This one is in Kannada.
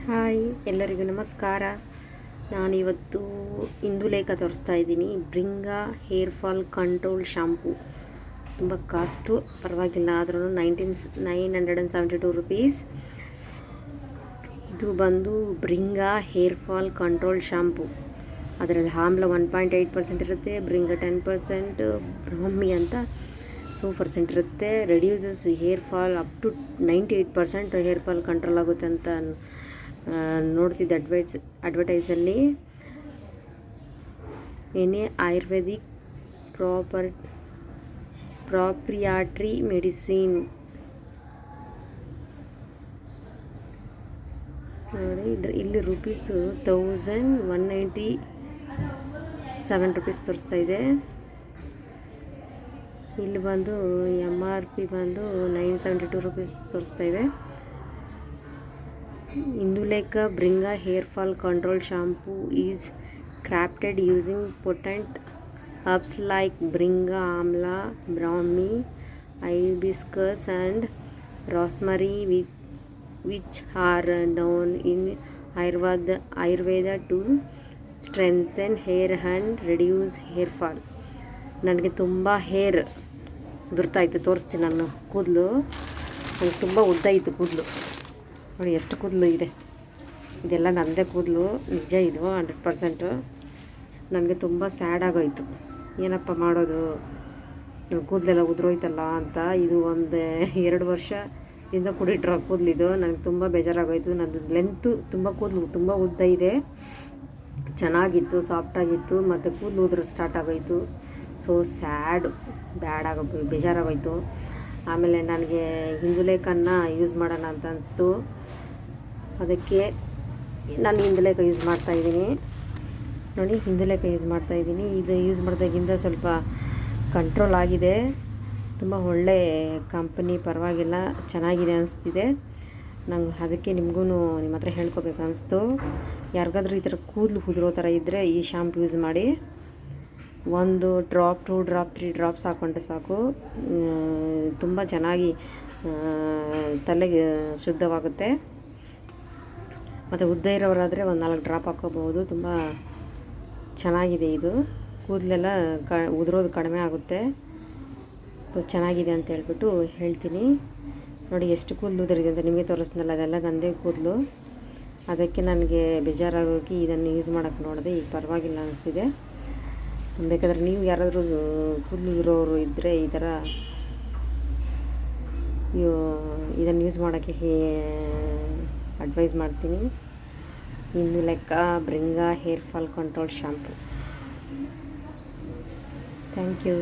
ಹಾಯ್, ಎಲ್ಲರಿಗೂ ನಮಸ್ಕಾರ. ನಾನಿವತ್ತು ಇಂದುಲೇಖ ತೋರಿಸ್ತಾ ಇದ್ದೀನಿ. Bringha hair fall control shampoo. ತುಂಬ ಕಾಸ್ಟು, ಪರವಾಗಿಲ್ಲ, ಆದ್ರೂ 972 ರುಪೀಸ್. ಇದು ಬಂದು Bringha hair fall control shampoo. ಅದರಲ್ಲಿ ಆಮ್ಲ 1.8% ಇರುತ್ತೆ, ಬ್ರಿಂಗಾ 10%, ಬ್ರಾಹ್ಮಿ ಅಂತ 2% ಇರುತ್ತೆ. Reduces hair fall up to 98% hair fall control ಆಗುತ್ತೆ ಅಂತ ನೋಡ್ತಿದ್ದೆ ಅಡ್ವರ್ಟೈಸಲ್ಲಿ. ಏನೇ ಆಯುರ್ವೇದಿಕ್ ಪ್ರಾಪ್ರಿಯಾಟ್ರಿ ಮೆಡಿಸಿನ್ ನೋಡಿ. ಇಲ್ಲಿ ರುಪೀಸು 1197 ರುಪೀಸ್ ತೋರಿಸ್ತಾ ಇದೆ. ಇಲ್ಲಿ ಬಂದು MRP ಬಂದು 972 ರುಪೀಸ್ ತೋರಿಸ್ತಾ ಇದೆ. Indulekha Bringha hair fall control shampoo is crafted using potent herbs like bringa, amla, brahmi, hibiscus and rosemary, which are known in Ayurveda to strengthen hair and reduce hair fall. ನನಗೆ ತುಂಬ ಹೇರ್ ಉದುರ್ತಾ ಇತ್ತು. ತೋರಿಸ್ತೀನಿ. ನಾನು ಕೂದಲು ನನಗೆ ತುಂಬ ಉದ್ದ ಇತ್ತು ಕೂದಲು. ನೋಡಿ ಎಷ್ಟು ಕೂದಲು ಇದೆ. ಇದೆಲ್ಲ ನನ್ನದೇ ಕೂದಲು, ನಿಜ. ಇದು 100%. ನನಗೆ ತುಂಬ ಸ್ಯಾಡ್ ಆಗೋಯ್ತು. ಏನಪ್ಪ ಮಾಡೋದು, ಕೂದಲೆಲ್ಲ ಉದುರೋಯ್ತಲ್ಲ ಅಂತ. ಇದು 2 ವರ್ಷದಿಂದ ಕೂಡಿಟ್ಟಿರೋ ಕೂದಲಿದು. ನನಗೆ ತುಂಬ ಬೇಜಾರಾಗೋಯ್ತು. ನನ್ನದು ಲೆಂತು ಕೂದಲು ತುಂಬ ಉದ್ದ ಇದೆ, ಚೆನ್ನಾಗಿತ್ತು, ಸಾಫ್ಟಾಗಿತ್ತು. ಮತ್ತು ಕೂದಲು ಉದುರು ಸ್ಟಾರ್ಟ್ ಆಗೋಯ್ತು. ಸೊ ಸ್ಯಾಡು, ಬೇಜಾರಾಗೋಯ್ತು. ಆಮೇಲೆ ನನಗೆ ಇಂದುಲೇಖನ ಯೂಸ್ ಮಾಡೋಣ ಅಂತ ಅನಿಸ್ತು. ಅದಕ್ಕೆ ನಾನು ಇಂದುಲೇಖ ಯೂಸ್ ಮಾಡ್ತಾಯಿದ್ದೀನಿ. ನೋಡಿ, ಇಂದುಲೇಖ ಯೂಸ್ ಮಾಡ್ತಾಯಿದ್ದೀನಿ. ಇದು ಯೂಸ್ ಮಾಡಿದಾಗಿಂದ ಸ್ವಲ್ಪ ಕಂಟ್ರೋಲ್ ಆಗಿದೆ. ತುಂಬ ಒಳ್ಳೆ ಕಂಪನಿ, ಪರವಾಗಿಲ್ಲ, ಚೆನ್ನಾಗಿದೆ ಅನಿಸ್ತಿದೆ ನಂಗೆ. ಅದಕ್ಕೆ ನಿಮ್ಮ ಹತ್ರ ಹೇಳ್ಕೊಬೇಕು ಅನಿಸ್ತು. ಯಾರಿಗಾದ್ರೂ ಈ ಥರ ಕೂದಲು ಉದುರೋ ಥರ ಇದ್ದರೆ ಈ ಶಾಂಪು ಯೂಸ್ ಮಾಡಿ. 1 ಡ್ರಾಪ್, 2 ಡ್ರಾಪ್, 3 ಡ್ರಾಪ್ಸ್ ಹಾಕ್ಕೊಂಡ್ರೆ ಸಾಕು. ತುಂಬ ಚೆನ್ನಾಗಿ ತಲೆಗೆ ಶುದ್ಧವಾಗುತ್ತೆ. ಮತ್ತು ಉದ್ದ ಇರೋರಾದರೆ 4 ಡ್ರಾಪ್ ಹಾಕ್ಕೋಬಹುದು. ತುಂಬ ಚೆನ್ನಾಗಿದೆ ಇದು. ಕೂದಲೆಲ್ಲ ಉದುರೋದು ಕಡಿಮೆ ಆಗುತ್ತೆ. ಚೆನ್ನಾಗಿದೆ ಅಂತ ಹೇಳ್ಬಿಟ್ಟು ಹೇಳ್ತೀನಿ. ನೋಡಿ ಎಷ್ಟು ಕೂದಲು ಉದುರಿದೆ ಅಂತ ನಿಮಗೆ ತೋರಿಸ್ನಲ್ಲ, ಅದೆಲ್ಲ ನನ್ನದೇ ಕೂದಲು. ಅದಕ್ಕೆ ನನಗೆ ಬೇಜಾರಾಗೋಗಿ ಇದನ್ನು ಯೂಸ್ ಮಾಡೋಕ್ಕೆ ನೋಡಿದೆ. ಈಗ ಪರವಾಗಿಲ್ಲ ಅನಿಸ್ತಿದೆ. ಬೇಕಾದರೆ ನೀವು ಯಾರಾದರೂ ಕೂದಲು ಉದುರೋರು ಇದ್ದರೆ ಈ ಥರ ಇದನ್ನು ಯೂಸ್ ಮಾಡೋಕ್ಕೆ ಅಡ್ವೈಸ್ ಮಾಡ್ತೀನಿ. Indulekha Bringha hair fall control shampoo. Thank you.